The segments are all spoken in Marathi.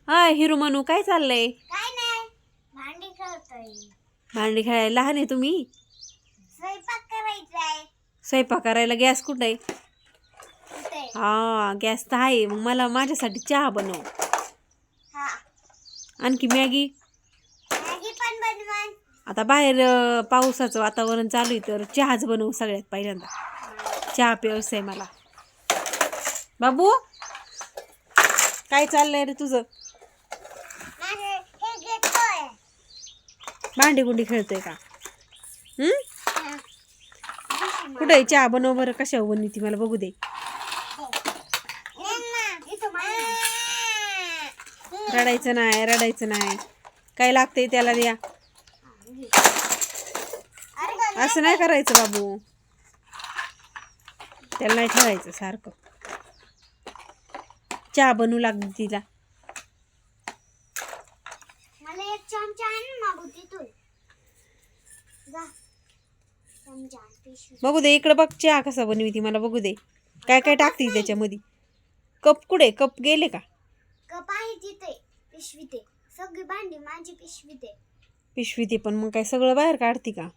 हाय हिरू मनू, काय चाललंय? काय नाही, भांडी खेळतोय. भांडी खेळायला लहान आहे तुम्ही? स्वयंपाक करायचाय. स्वयंपाक करायला गॅस कुठे? कुठे? हा गॅस तर आहे. मग मला माझ्यासाठी चहा बनव. हा, आणखी मॅगी. मॅगी पण बनवून. आता बाहेर पावसाचं वातावरण चालू आहे तर चहाच बनवू सगळ्यात पहिल्यांदा. चहा प्यायचं आहे मला. बाबू काय चाललंय रे तुझं? माझे हे घेतोय. भांडी गुंडी खेळतोय का? हा. कुठे आहे चहा? बनव बरं. कशा बनवती मला बघू दे. रडायचं नाही, रडायचं नाही. काय लागतंय त्याला द्या. असं नाही करायचं बाबू. त्याला नाही ठेवायचं सारखं. चहा बनवू लागली तिला. मला एक चमचा आण ना बाबू तिथून. जा. चमचा आण पिशवी. बघू दे इकडे बघ. चहा कसा बनवती मला बघू दे. काय काय टाकते त्याच्यामध्ये? कप कुठे? कप गेले का? कप आहे तिथे. पिशवी ते. सगळी भांडी माझी पिशवी ते. पिशवी ते पण मग काय सगळं बाहेर काढते का?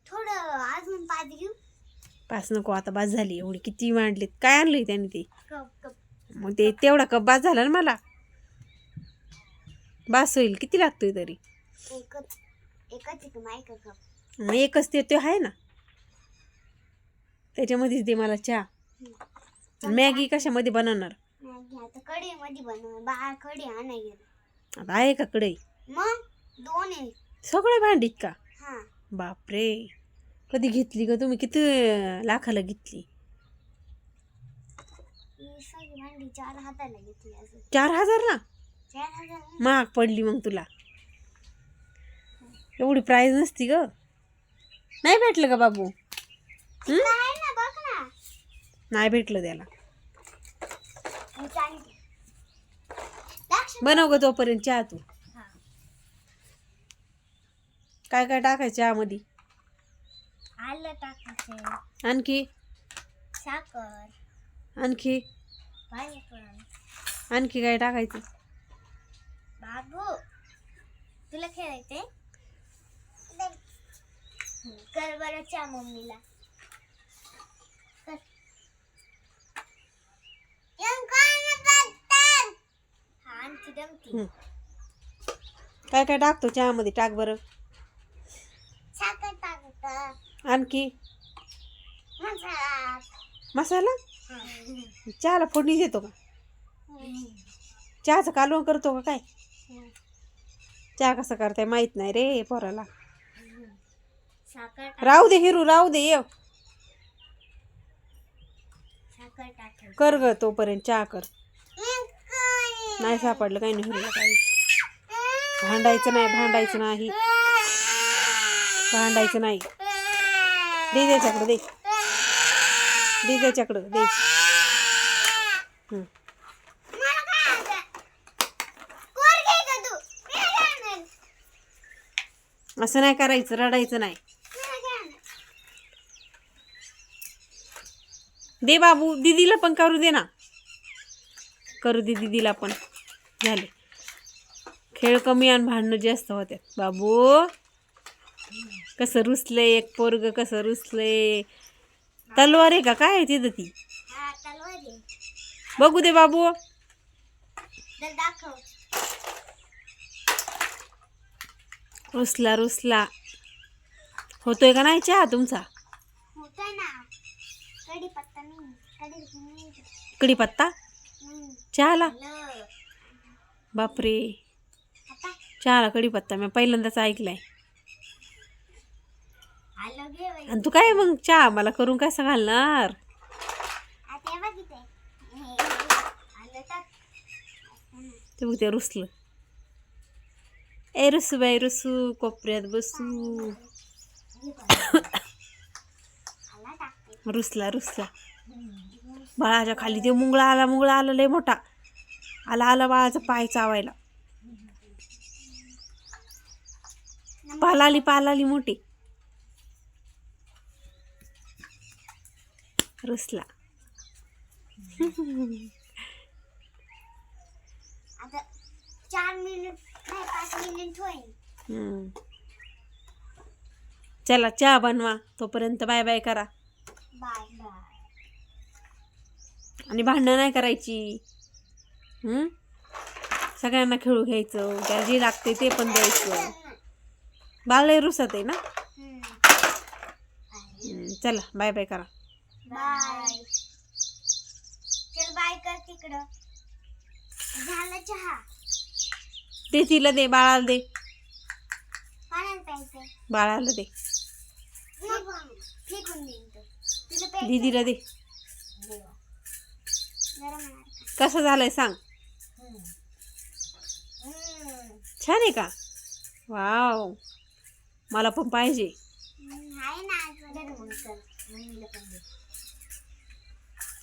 थोडं अजून पाच घेऊ. पाच नको, आता बास झाली. एवढी किती मांडलीत. काय आणलंय त्याने ते? Cup cup. मग ते तेवढा कप बास झाला ना मला. बास होईल. किती लागतोय तरी? एकच एक मायका कप. मग एकच ते आहे ना. त्याच्यामध्येच दे मला चहा. मॅगी कशामध्ये बनवणार? मॅगी आता कढईमध्ये बनव. बाळा कढई आणाय गेला. आता आहे का कढई? मग दोन आहे. सगळे भांडीत का? हा. बापरे, कधी घेतली ग तुम्ही? किती लाखाला घेतली? ही सगळी भांडी 4,000ला घेतली. असं 4,000ला? 4,000 महाग पडली मग तुला. एवढी प्राईज नसती ग. नाही भेटलं का बाबू? आहे ना, बघ ना. नाही भेटलं त्याला. मी सांगते. लक्ष. बनव ग तोपर्यंत चहा तू. हा. काय काय टाकायचं चहामध्ये? आलं टाकायचं. आणखी? साखर. आणखी? पाणी पण. आणखी काय टाकायचं? बाबू तुला खेळायचंय? कर बरं चहा मम्मीला. कर. हा, आणखी दमती. काय काय टाकतो चहामध्ये? टाक बरं. साखर टाकतं. आणखी? मसाला. मसाला? चहाला फोडणी देतो का? चहाचं कालवण करतो का काय? चहा कसा करताय माहित नाही रे पोराला. साखर राहू दे हिरू, राहू दे. ये साखर टाकायचं. कर ग तोपर्यंत चहा कर. नाही सापडलं काही नाही हिरूला काही. भांडायचं नाही, भांडायचं नाही, भांडायचं नाही. दे त्याच्याकडं, दे दे त्याच्याकडं, दे. असं नाही करायचं, रडायचं नाही. दे बाबू, दीदीला पण करू दे ना. करू दे दीदीला पण. झाले. खेळ कमी आणि भांडणं जास्त होते. बाबू कसं रुसले एक पोरग, कसं रुसले. तलवार आहे का काय आहे तिथं ती? बघू दे बाबू. दाखव. रुसला रुसला. होतोय का नाही चहा तुमचा? होतोय ना. कढीपत्ता नाही. कढीपत्ता चहाला? बापरे, चहाला कढीपत्ता मी पहिल्यांदाच ऐकलाय. आणि तू काय मग चहा मला करून कसं घालणार? ते बघ ते रुसलं. ए रुसू बाई रुसू, कोपऱ्यात बसू. रुसला रुसला. बाळाच्या खाली ते मुंगळा आला लय मोठा. आला बाळाचा पाय चावायला. पाल आली मोठी. रुसला. आता 5 मिनिट होईल. हम्म. चला चहा बनवा, तोपर्यंत बाय बाय करा. Bye bye. आणि भांडणं नाही करायची. सगळ्यांना खेळू घ्यायचं, त्याला जे लागते ते पण द्यायचं. बाळ लय रुसत आहे ना. चला बाय बाय करा. बाय. चल बाय कर तिकडं. झालं चहा. दे तिला, दे बाळाला, दे पाण्यात प्यायचं. बाळाला दे, फेकून देईन तो. तुझं प्यायचं. दीदीला दे. गरम आहे. कसं झालंय सांग. छान आहे का. वाव, मला पण पाहिजे. आहे ना अजून.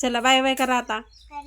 चला बाय बाय करा आता. कर